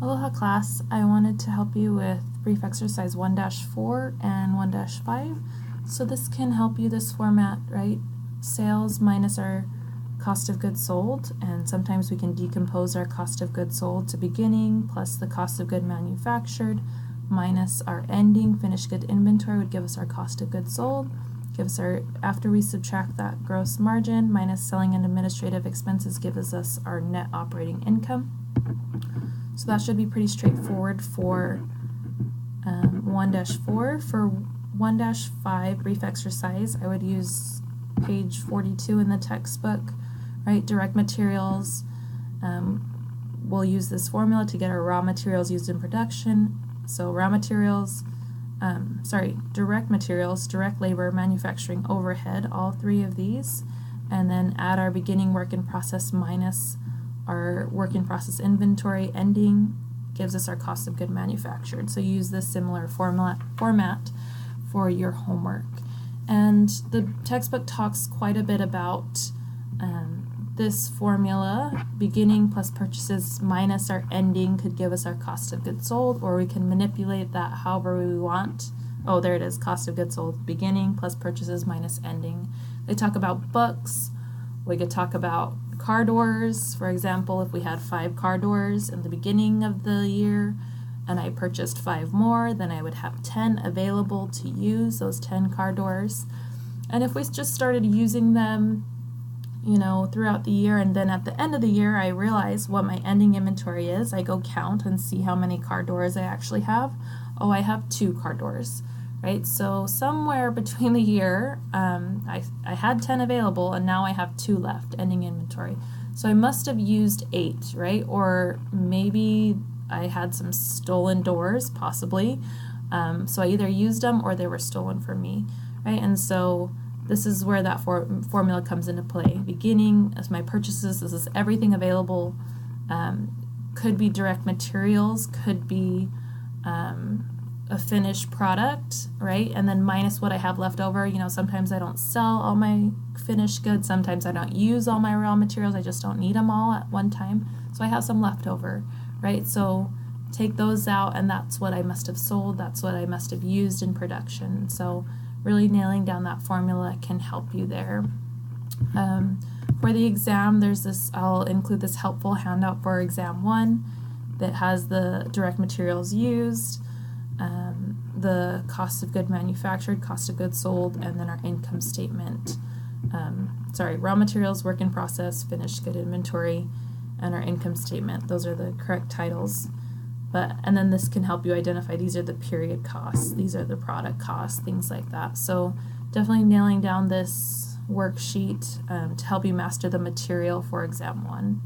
Aloha class, I wanted to help you with brief exercise 1-4 and 1-5. So this can help you, this format, right? Sales minus our cost of goods sold, and sometimes we can decompose our cost of goods sold to beginning plus the cost of good manufactured minus our ending finished good inventory would give us our cost of goods sold. Gives our, after we subtract that gross margin minus selling and administrative expenses gives us our net operating income. So that should be pretty straightforward for 1-4. For 1-5 brief exercise, I would use page 42 in the textbook, right? Direct materials. We'll use this formula to get our raw materials used in production. So raw materials, direct materials, direct labor, manufacturing overhead, all three of these, and then add our beginning work in process minus our work in process inventory ending gives us our cost of good manufactured. So use this similar format for your homework. And the textbook talks quite a bit about this formula, beginning plus purchases minus our ending could give us our cost of goods sold, or we can manipulate that however we want. Oh, there it is, cost of goods sold, beginning plus purchases minus ending. They talk about books. We could talk about car doors. For example, if we had 5 car doors in the beginning of the year and I purchased 5 more, then I would have 10 available to use, those 10 car doors. And if we just started using them, you know, throughout the year, and then at the end of the year I realize what my ending inventory is, I go count and see how many car doors I actually have. Oh, I have 2 car doors, right? So somewhere between the year, I had 10 available and now I have 2 left, ending inventory. So I must have used 8, right? Or maybe I had some stolen doors, possibly. So I either used them or they were stolen from me, right? And so this is where that formula comes into play. Beginning as my purchases, this is everything available. Could be direct materials, could be a finished product, right? And then minus what I have left over. You know, sometimes I don't sell all my finished goods, sometimes I don't use all my raw materials, I just don't need them all at one time. So I have some left over, right? So take those out and that's what I must have sold, that's what I must have used in production. So really nailing down that formula can help you there. For the exam, there's this, I'll include this helpful handout for exam 1 that has the direct materials used, the cost of good manufactured, cost of goods sold, and then our income statement. Raw materials, work in process, finished good inventory, and our income statement. Those are the correct titles. And then this can help you identify these are the period costs, these are the product costs, things like that. So definitely nailing down this worksheet to help you master the material for exam 1.